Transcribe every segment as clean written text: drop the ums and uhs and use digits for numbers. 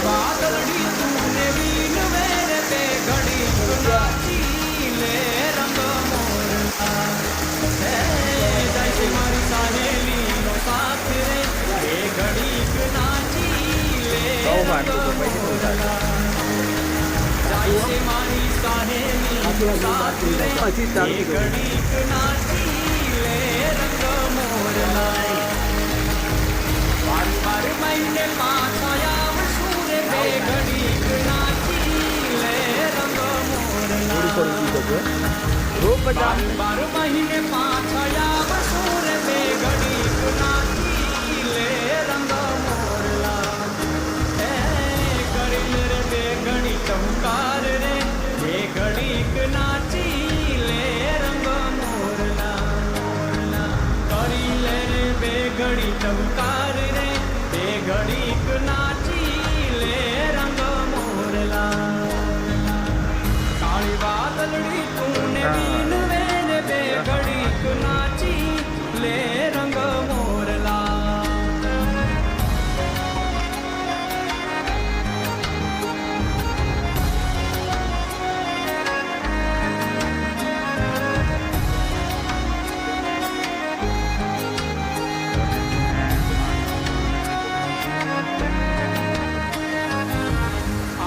વાદળી તુને બીન વેરે તે ઘડી નાચી લે રંગ મોરલા જાય છે મારી સાહેલીનો સાથ રે એ ઘડીક નાચી લે રંગ મોરલા જાય છે મારી સાહેલીનો સાથ રે એ ઘડીક નાચી લે રંગ મોરલા બાર મહિને પાછા આવશું રે બે ઘડીક નાચી લે રંગ મોરલા બાર મહિને પાછા આવશું રે બે ઘડીક નાચી લે રંગ મોરલા એ કરી રે બે ઘડી ટંકાર રે બે ઘડીક નાચી લે રંગ મોરલા કરી લે રે બે ઘડી ટંકાર રે બે ઘડીક નાચી લે રંગ મોરલા કાળી વાદળી તુને બીન વેરે બે ઘડીક નાચી લે રંગ મોરલા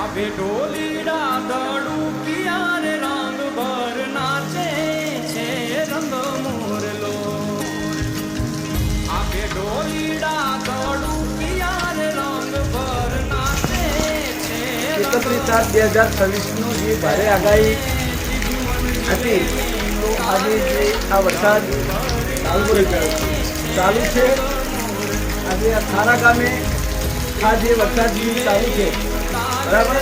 आवे डोलीड़ा दड़ू किया रे रंग भर नाचे छे रंग मोरलो आवे डोलीड़ा दड़ू किया रे रंग भर नाचे छे 31/4/2026 નું જે ભારે આગાહી હતી તો આજે જે આ વરસાદ ચાલુ છે આજે આ થારા ગામે આ જે વરસાદ ચાલુ છે બરાબર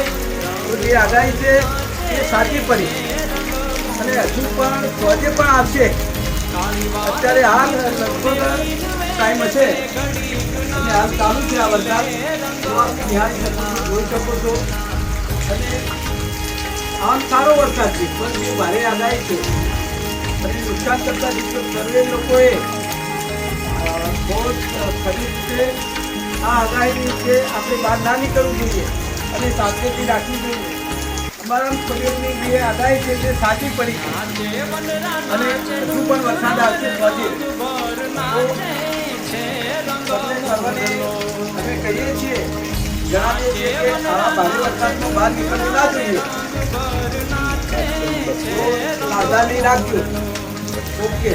તો જે આગાહી છે એ સાચી પડી અને હજુ પણ સોજે પણ આવશે અત્યારે હાલ લગભગ ટાઈમ હશે અને હાલ ચાલુ છે આ વરસાદ તો આપ નિહાળી જોઈ શકો છો અને આમ સારો વરસાદ છે પણ જે ભારે આગાહી છે અને નુકસાન કરતા સર્વે લોકોએ બહુ ખરી રીતે આ આગાહીની છે આપણે બહાર ના નીકળવું જોઈએ અને સાવચેતી રાખવી જોઈએ અમારા પ્રયોગની જે આગાહી છે તે સાચી પડી છે અને હજુ પણ વરસાદ આવશે અમે કહીએ છીએ જણાવીએ છીએ કે આવા ભારે વરસાદમાં બહાર નીકળવું ના જોઈએ સાવધાની રાખજો ઓકે